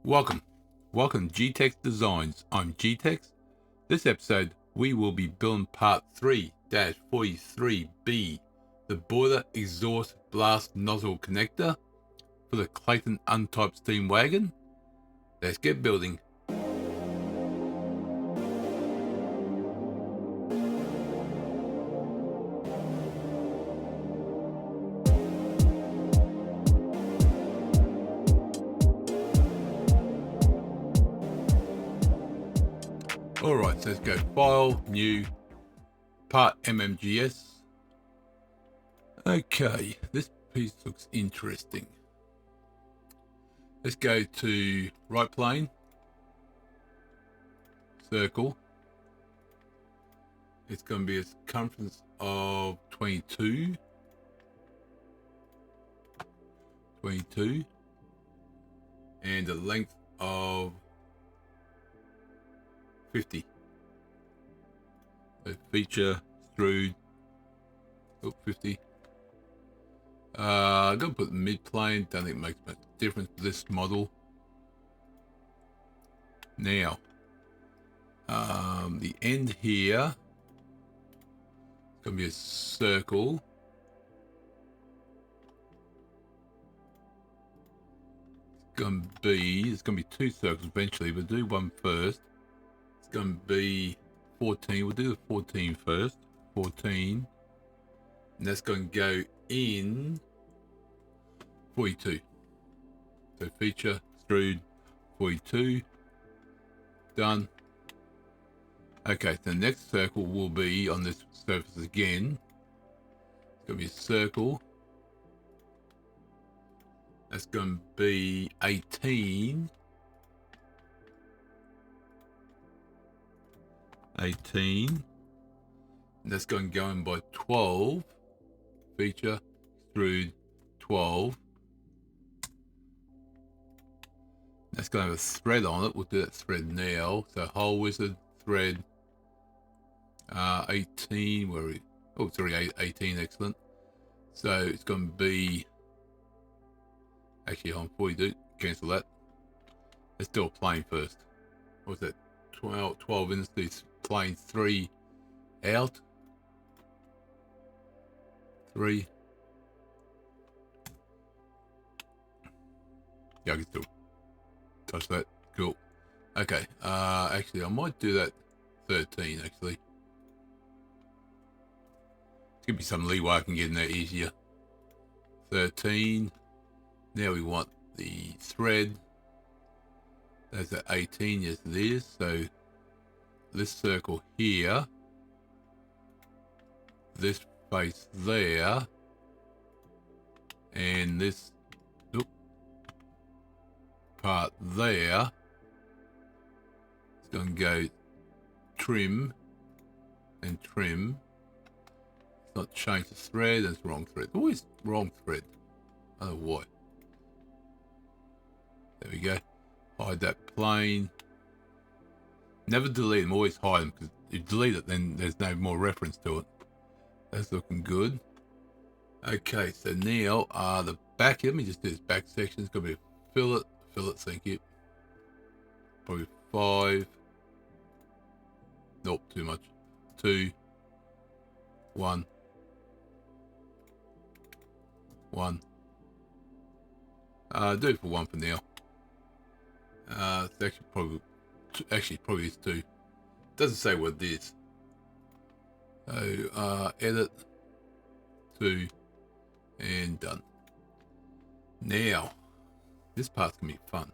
Welcome to G-Tex Designs. I'm G-Tex. This episode we will be building part 3-43B, the boiler exhaust blast nozzle connector for the Clayton Undertype steam wagon. Let's get building. Alright, so let's go File, New, Part MMGS. Okay, this piece looks interesting. Let's go to right plane, circle. It's going to be a circumference of 22, and a length of 50. So feature, extrude, 50. I'm going to put mid plane, don't think it makes much difference for this model. Now, the end here, it's going to be a circle. There's going to be two circles eventually, but do one first. It's going to be 14. We'll do the 14 first. 14. And that's going to go in 42. So feature, extrude, 42. Done. Okay, so the next circle will be on this surface again. It's going to be a circle. That's going to be 18. 18. And that's going to go in by 12. Feature, extrude, 12. That's going to have a thread on it. We'll do that thread now. So hole wizard, thread, 18. Where are we? Oh, sorry, 18. Excellent. So it's going to be, actually, before you do, cancel that. Let's do a plane first. What's that? 12 in. Let's do plane 3 out. 3. Yeah, I can still touch that. Cool. Okay. Actually, I might do that 13. Actually, it's gonna be some leeway. I can get in there easier. 13. Now we want the thread. That's at 18. Yes, it is. So this circle here, this face there, and this part there, it's going to go trim and trim. It's not change the thread, that's the wrong thread. Always wrong thread. I don't know why. There we go. Hide that plane. Never delete them, always hide them, because if you delete it, then there's no more reference to it. That's looking good. Okay, so now the back, let me just do this back section. It's going to be a fillet, thank you. Probably 5. Nope, too much. 2. 1. 1. Do it for 1 for now. It's actually probably is 2. Doesn't say what it is. So edit 2 and done. Now this part's gonna be fun.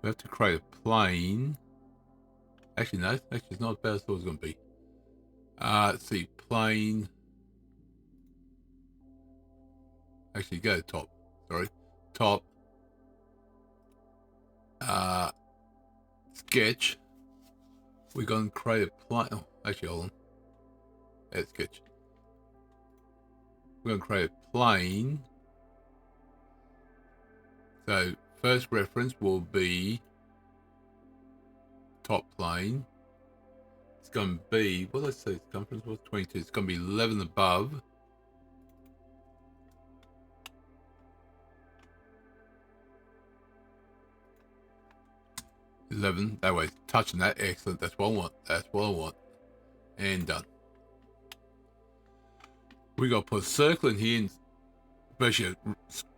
We have to create a plane. Actually no, it's not as bad as I thought it was gonna be. Let's see, plane. Actually go to top. Sorry. Top. Sketch. We're going to create a plane. Oh, actually, hold on. Add sketch. We're going to create a plane. So, first reference will be top plane. It's going to be, what did I say? Circumference was 22. It's going to be 11 above. 11. That way, touching that. Excellent. That's what I want. That's what I want. And done. We got to put a circle in here, and especially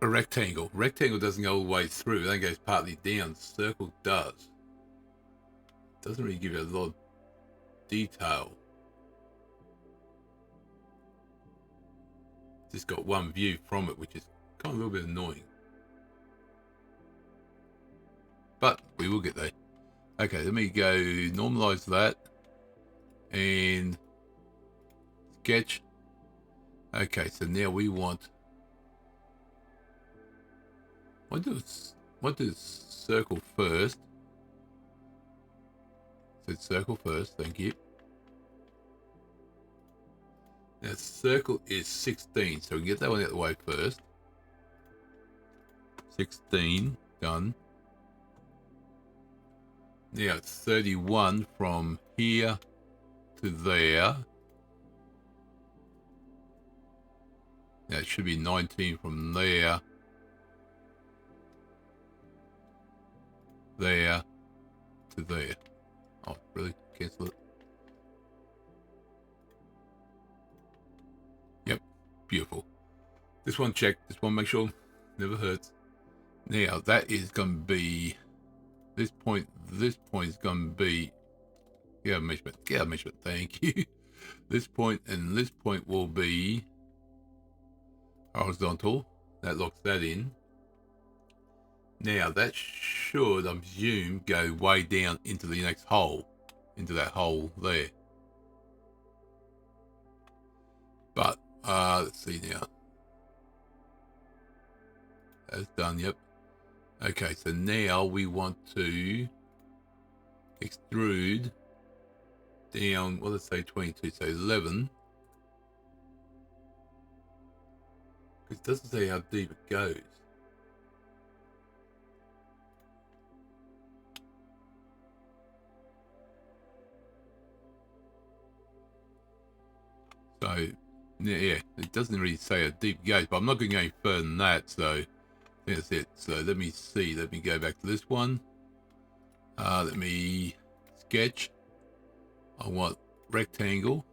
a rectangle. Rectangle doesn't go all the way through. It only goes partly down. Circle does. Doesn't really give you a lot of detail. Just got one view from it, which is kind of a little bit annoying. But we will get there. Okay, let me go normalize that. And sketch. Okay, so now we want... What does circle first? Said circle first, thank you. Now circle is 16, so we can get that one out of the way first. 16, done. Now it's 31 from here to there. Now it should be 19 from there. There to there. Oh, really? Cancel it. Yep, beautiful. This one check. This one make sure. Never hurts. Now that is going to be this point. This point is going to be. Get a measurement. Get a measurement. Thank you. This point and this point will be horizontal. That locks that in. Now that should, I presume, go way down into the next hole, into that hole there. But let's see now. That's done. Yep. Okay, so now we want to extrude down. Well, let's say 22. So 11. Because it doesn't say how deep it goes. So, yeah, it doesn't really say how deep it goes, but I'm not going to go any further than that, so that's it. So let me see, let me go back to this one. Let me sketch. I want rectangle.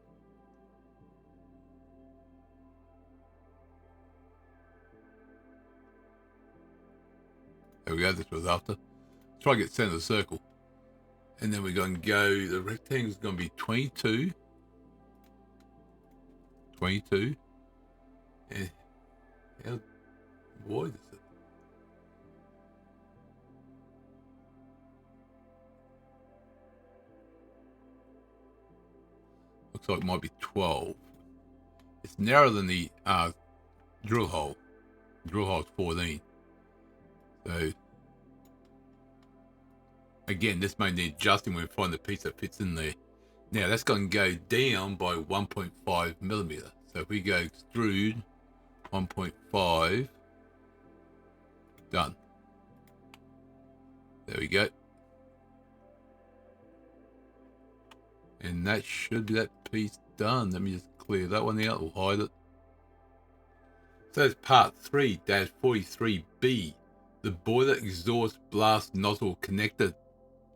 There we go, this was after. Try to get center of the circle. And then we're going to go, the rectangle is going to be 22. 22. And how wide is it? Looks like it might be 12. It's narrower than the drill hole. The drill hole is 14. So, again, this may need adjusting when we find the piece that fits in there. Now, that's going to go down by 1.5 millimeter. So, if we go extrude 1.5, done. There we go. And that should be that piece done. Let me just clear that one out. We'll hide it. So, that's part 3-43B. The boiler exhaust blast nozzle connector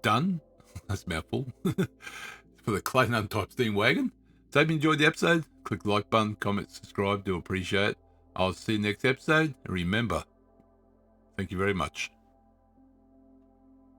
done. That's a mouthful. For the Clayton Undertype steam wagon. So if you enjoyed the episode, click the like button, comment, subscribe. Do appreciate it. I'll see you next episode. And remember, thank you very much.